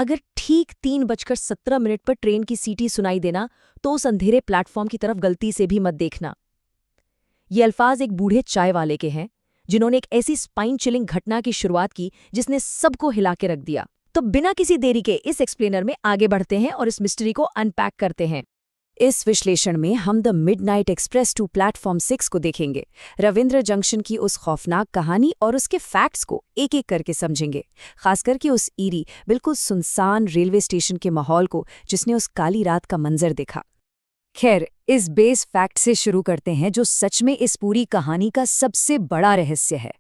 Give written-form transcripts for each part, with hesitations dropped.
अगर ठीक 3:17 पर ट्रेन की सीटी सुनाई देना तो उस अंधेरे प्लेटफॉर्म की तरफ गलती से भी मत देखना। ये अल्फाज एक बूढ़े चाय वाले के हैं जिन्होंने एक ऐसी स्पाइन चिलिंग घटना की शुरुआत की जिसने सबको हिला के रख दिया। तो बिना किसी देरी के इस एक्सप्लेनर में आगे बढ़ते हैं और इस मिस्ट्री को अनपैक करते हैं। इस विश्लेषण में हम the Midnight Express to platform 6 को देखेंगे, रविंद्र जंक्शन की उस खौफनाक कहानी और उसके फैक्ट्स को एक एक करके समझेंगे, खासकर कि उस ईरी बिल्कुल सुनसान रेलवे स्टेशन के माहौल को जिसने उस काली रात का मंजर देखा। खैर, इस बेस फैक्ट से शुरू करते हैं जो सच में इस पूरी कहानी का सबसे बड़ा रहस्य है।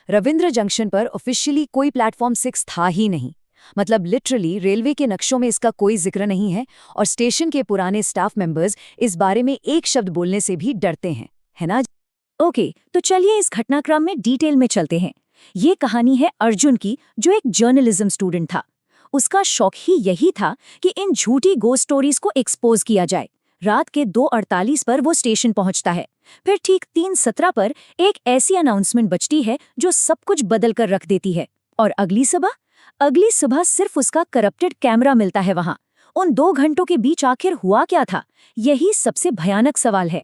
रविंद्र जंक्शन पर ऑफिशियली कोई प्लेटफॉर्म 6 था ही नहीं। मतलब लिटरली रेलवे के नक्शों में इसका कोई जिक्र नहीं है और स्टेशन के पुराने स्टाफ मेंबर्स इस बारे में एक शब्द बोलने से भी डरते हैं, है ना? ओके, तो चलिए इस घटनाक्रम में डिटेल में चलते हैं। ये कहानी है अर्जुन की, जो एक जर्नलिज्म स्टूडेंट था। उसका शौक ही यही था कि इन झूठी गोस्ट स्टोरीज को एक्सपोज किया जाए। रात के 2:48 पर वो स्टेशन पहुंचता है। फिर ठीक 3:17 पर एक ऐसी अनाउंसमेंट बजती है जो सब कुछ बदल कर रख देती है। और अगली सुबह सिर्फ उसका करप्टेड कैमरा मिलता है वहां। उन 2 घंटों के बीच आखिर हुआ क्या था? यही सबसे भयानक सवाल है।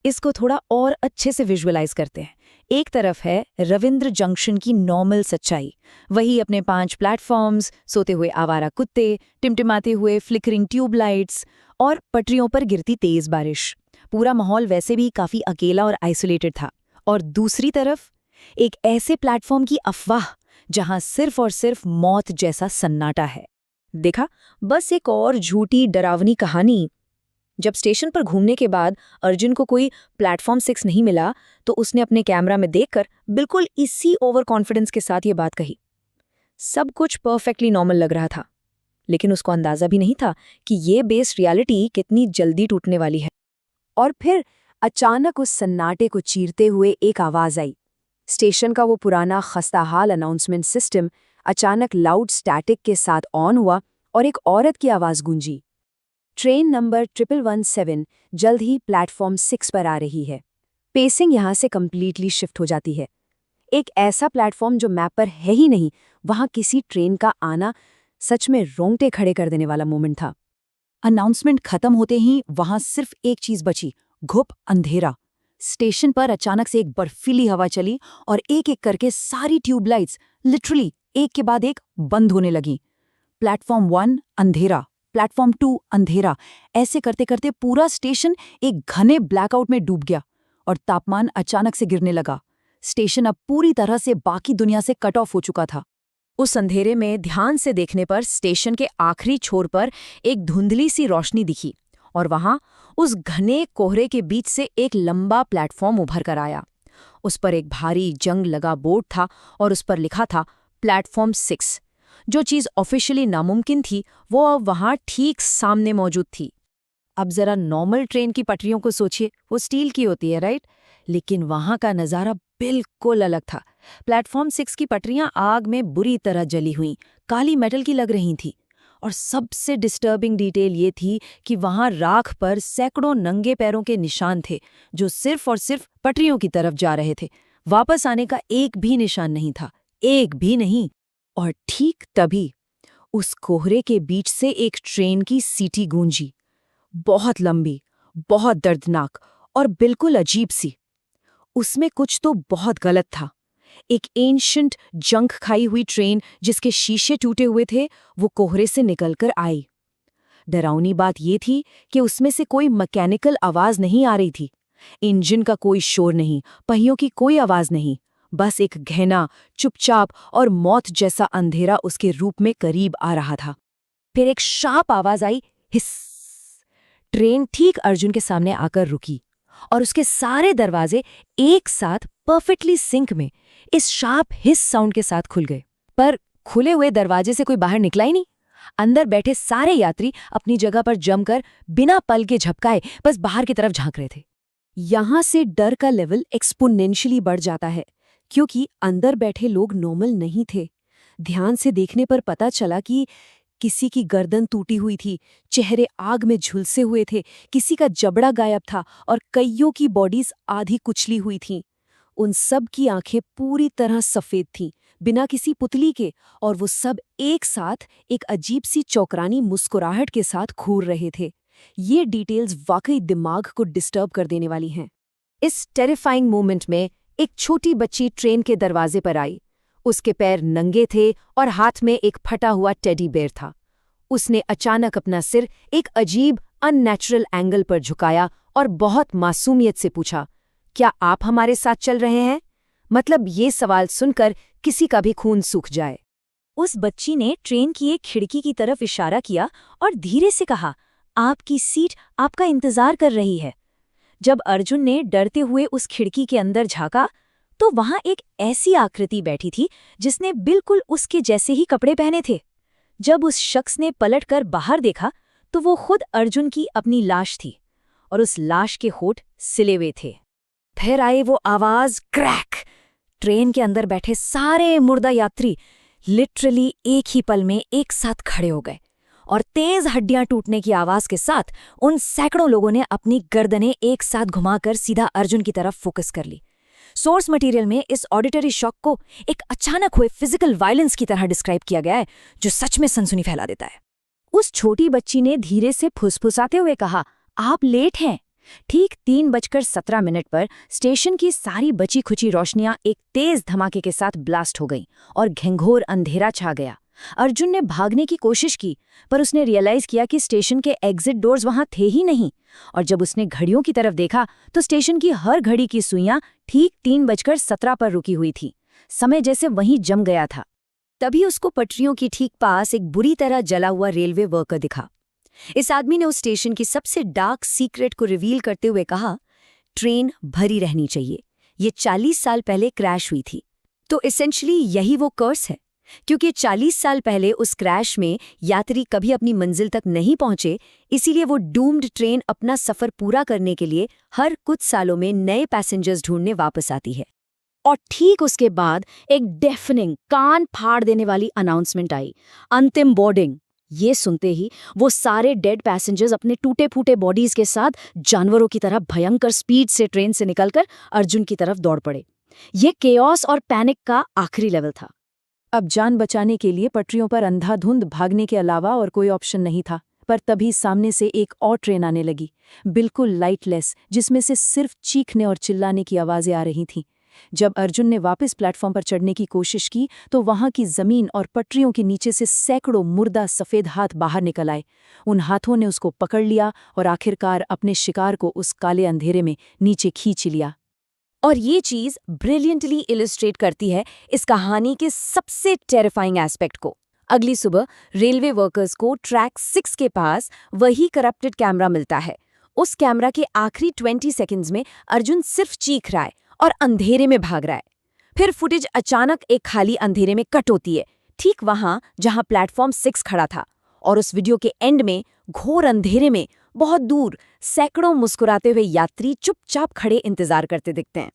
इसको थोड़ा और अच्छे से विजुअलाइज करते हैं। एक तरफ है रविंद्र जंक्शन की नॉर्मल सच्चाई, वही अपने 5 प्लेटफॉर्म्स, सोते हुए आवारा कुत्ते, टिमटिमाते हुए फ्लिकरिंग ट्यूबलाइट्स और पटरियों पर गिरती तेज बारिश। पूरा माहौल वैसे भी काफी अकेला और आइसोलेटेड था। और दूसरी तरफ एक ऐसे प्लेटफॉर्म की अफवाह जहां सिर्फ और सिर्फ मौत जैसा सन्नाटा है। देखा, बस एक और झूठी डरावनी कहानी। जब स्टेशन पर घूमने के बाद अर्जुन को कोई प्लेटफॉर्म 6 नहीं मिला तो उसने अपने कैमरा में देखकर बिल्कुल इसी ओवर कॉन्फिडेंस के साथ ये बात कही। सब कुछ परफेक्टली नॉर्मल लग रहा था, लेकिन उसको अंदाजा भी नहीं था कि ये बेस रियलिटी कितनी जल्दी टूटने वाली है। और फिर अचानक उस सन्नाटे को चीरते हुए एक आवाज आई। स्टेशन का वो पुराना खस्ताहाल अनाउंसमेंट सिस्टम अचानक लाउड स्टैटिक के साथ ऑन हुआ और एक औरत की आवाज गूंजी, ट्रेन नंबर 1117 जल्द ही प्लेटफॉर्म 6 पर आ रही है। पेसिंग यहाँ से कंप्लीटली शिफ्ट हो जाती है। एक ऐसा प्लेटफॉर्म जो मैप पर है ही नहीं, वहाँ किसी ट्रेन का आना सच में रोंगटे खड़े कर देने वाला मोमेंट था। अनाउंसमेंट खत्म होते ही वहाँ सिर्फ एक चीज बची, घुप अंधेरा। स्टेशन पर अचानक से एक बर्फीली हवा चली और एक एक करके सारी ट्यूबलाइट्स लिटरली एक के बाद एक बंद होने लगी। प्लेटफॉर्म 1 अंधेरा, प्लेटफॉर्म 2 अंधेरा, ऐसे करते करते पूरा स्टेशन एक घने ब्लैकआउट में डूब गया और तापमान अचानक से गिरने लगा। स्टेशन अब पूरी तरह से बाकी दुनिया से कट ऑफ हो चुका था। उस अंधेरे में ध्यान से देखने पर स्टेशन के आखिरी छोर पर एक धुंधली सी रोशनी दिखी और वहां उस घने कोहरे के बीच से एक लंबा प्लेटफॉर्म उभर कर आया। उस पर एक भारी जंग लगा बोर्ड था और उस पर लिखा था प्लेटफॉर्म 6। जो चीज़ ऑफिशियली नामुमकिन थी वो अब वहां ठीक सामने मौजूद थी। अब जरा नॉर्मल ट्रेन की पटरियों को सोचिए, वो स्टील की होती है, राइट? लेकिन वहां का नज़ारा बिल्कुल अलग था। प्लेटफॉर्म 6 की पटरियां आग में बुरी तरह जली हुई, काली मेटल की लग रही थी। और सबसे डिस्टर्बिंग डिटेल ये थी कि वहां राख पर सैकड़ों नंगे पैरों के निशान थे जो सिर्फ और सिर्फ पटरियों की तरफ जा रहे थे। वापस आने का एक भी निशान नहीं था, एक भी नहीं। और ठीक तभी उस कोहरे के बीच से एक ट्रेन की सीटी गूंजी, बहुत लंबी, बहुत दर्दनाक और बिल्कुल अजीब सी। उसमें कुछ तो बहुत गलत था। एक एंशिएंट जंग खाई हुई ट्रेन जिसके शीशे टूटे हुए थे, वो कोहरे से निकलकर आई। डरावनी बात ये थी कि उसमें से कोई मैकेनिकल आवाज नहीं आ रही थी। इंजन का कोई शोर नहीं, पहियों की कोई आवाज नहीं, बस एक गहना, चुपचाप और मौत जैसा अंधेरा उसके रूप में करीब आ रहा था। फिर एक शार्प आवाज आई, हिस। ट्रेन ठीक अर्जुन के सामने आकर रुकी और उसके सारे दरवाजे एक साथ परफेक्टली सिंक में इस शार्प हिस साउंड के साथ खुल गए। पर खुले हुए दरवाजे से कोई बाहर निकला ही नहीं। अंदर बैठे सारे यात्री अपनी जगह पर जमकर बिना पल के झपकाए बस बाहर की तरफ झांक रहे थे। यहां से डर का लेवल एक्सपोनेंशियली बढ़ जाता है, क्योंकि अंदर बैठे लोग नॉर्मल नहीं थे। ध्यान से देखने पर पता चला कि किसी की गर्दन टूटी हुई थी, चेहरे आग में झुलसे हुए थे, किसी का जबड़ा गायब था और कईयों की बॉडीज आधी कुचली हुई थीं। उन सब की आंखें पूरी तरह सफेद थीं, बिना किसी पुतली के, और वो सब एक साथ एक अजीब सी चौकरानी मुस्कुराहट के साथ घूर रहे थे। ये डिटेल्स वाकई दिमाग को डिस्टर्ब कर देने वाली हैं। इस टेरिफाइंग मोमेंट में एक छोटी बच्ची ट्रेन के दरवाजे पर आई। उसके पैर नंगे थे और हाथ में एक फटा हुआ टेडी बेयर था। उसने अचानक अपना सिर एक अजीब अननेचुरल एंगल पर झुकाया और बहुत मासूमियत से पूछा, क्या आप हमारे साथ चल रहे हैं? मतलब ये सवाल सुनकर किसी का भी खून सूख जाए। उस बच्ची ने ट्रेन की एक खिड़की की तरफ इशारा किया और धीरे से कहा, आपकी सीट आपका इंतजार कर रही है। जब अर्जुन ने डरते हुए उस खिड़की के अंदर झांका तो वहां एक ऐसी आकृति बैठी थी जिसने बिल्कुल उसके जैसे ही कपड़े पहने थे। जब उस शख्स ने पलटकर बाहर देखा तो वो खुद अर्जुन की अपनी लाश थी और उस लाश के होठ सिले हुए थे। फिर आई वो आवाज, क्रैक। ट्रेन के अंदर बैठे सारे मुर्दा यात्री लिटरली एक ही पल में एक साथ खड़े हो गए और तेज हड्डियां टूटने की आवाज के साथ उन सैकड़ों लोगों ने अपनी गर्दनें एक साथ घुमाकर सीधा अर्जुन की तरफ फोकस कर ली। सोर्स मटेरियल में इस ऑडिटरी शॉक को एक अचानक हुए फिजिकल वायलेंस की तरह डिस्क्राइब किया गया है, जो सच में सनसनी फैला देता है। उस छोटी बच्ची ने धीरे से फुसफुसाते हुए कहा, आप लेट हैं। ठीक 3:17 पर स्टेशन की सारी बची खुची रोशनियां एक तेज धमाके के साथ ब्लास्ट हो गईं और घंघोर अंधेरा छा गया। अर्जुन ने भागने की कोशिश की, पर उसने रियलाइज किया कि स्टेशन के एग्जिट डोर्स वहां थे ही नहीं, और जब उसने घड़ियों की तरफ देखा तो स्टेशन की हर घड़ी की सुइयां ठीक 3:17 पर रुकी हुई थी। समय जैसे वहीं जम गया था। तभी उसको पटरियों की ठीक पास एक बुरी तरह जला हुआ रेलवे वर्कर दिखा। इस आदमी ने उस स्टेशन की सबसे डार्क सीक्रेट को रिवील करते हुए कहा, ट्रेन भरी रहनी चाहिए, ये 40 साल पहले क्रैश हुई थी। तो एसेंशियली यही वो कर्स है, क्योंकि 40 साल पहले उस क्रैश में यात्री कभी अपनी मंजिल तक नहीं पहुंचे, इसीलिए वो डूम्ड ट्रेन अपना सफर पूरा करने के लिए हर कुछ सालों में नए पैसेंजर्स ढूंढने वापस आती है। और ठीक उसके बाद एक डेफनिंग, कान फाड़ देने वाली अनाउंसमेंट आई, अंतिम बोर्डिंग। ये सुनते ही वो सारे डेड पैसेंजर्स अपने टूटे फूटे बॉडीज के साथ जानवरों की तरह भयंकर स्पीड से ट्रेन से निकलकर अर्जुन की तरफ दौड़ पड़े। ये केओस और पैनिक का आखिरी लेवल था। अब जान बचाने के लिए पटरियों पर अंधाधुंध भागने के अलावा और कोई ऑप्शन नहीं था। पर तभी सामने से एक और ट्रेन आने लगी, बिल्कुल लाइटलेस, जिसमें से सिर्फ चीखने और चिल्लाने की आवाजें आ रही थीं। जब अर्जुन ने वापस प्लेटफॉर्म पर चढ़ने की कोशिश की तो वहां की जमीन और पटरियों के नीचे से सैकड़ों मुर्दा सफेद हाथ बाहर निकल आए। उन हाथों ने उसको पकड़ लिया और आखिरकार अपने शिकार को उस काले अंधेरे में नीचे खींच लिया। और ये चीज ब्रिलियंटली इलस्ट्रेट करती है इस कहानी के सबसे टेरिफाइंग एस्पेक्ट को। अगली सुबह रेलवे वर्कर्स को ट्रैक 6 के पास वही करप्टेड कैमरा मिलता है। उस कैमरा के आखिरी 20 सेकंड्स में अर्जुन सिर्फ चीख रहा है और अंधेरे में भाग रहा है। फिर फुटेज अचानक एक खाली अंधेरे में कट होती है, ठीक वहां जहां प्लेटफॉर्म 6 खड़ा था। और उस वीडियो के एंड में घोर अंधेरे में बहुत दूर सैकड़ों मुस्कुराते हुए यात्री चुपचाप खड़े इंतजार करते दिखते हैं।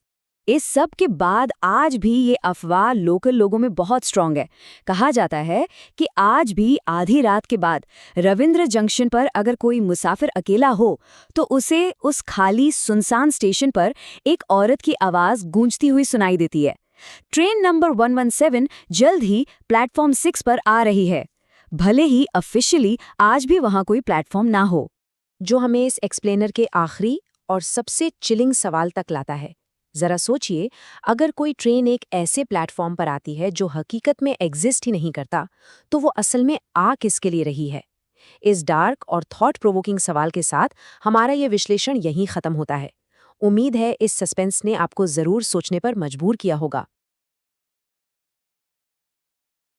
इस सब के बाद आज भी ये अफवाह लोकल लोगों में बहुत स्ट्रांग है। कहा जाता है कि आज भी आधी रात के बाद रविंद्र जंक्शन पर अगर कोई मुसाफिर अकेला हो तो उसे उस खाली सुनसान स्टेशन पर एक औरत की आवाज गूंजती हुई सुनाई देती है। ट्रेन नंबर 117 जल्द ही प्लेटफॉर्म 6 पर आ रही है, भले ही ऑफिशियली आज भी वहां कोई प्लेटफॉर्म ना हो। जो हमें इस एक्सप्लेनर के आखिरी और सबसे चिलिंग सवाल तक लाता है। जरा सोचिए, अगर कोई ट्रेन एक ऐसे प्लेटफॉर्म पर आती है जो हकीकत में एग्जिस्ट ही नहीं करता, तो वो असल में आ किसके लिए रही है? इस डार्क और थॉट प्रोवोकिंग सवाल के साथ हमारा ये विश्लेषण यहीं खत्म होता है। उम्मीद है इस सस्पेंस ने आपको जरूर सोचने पर मजबूर किया होगा।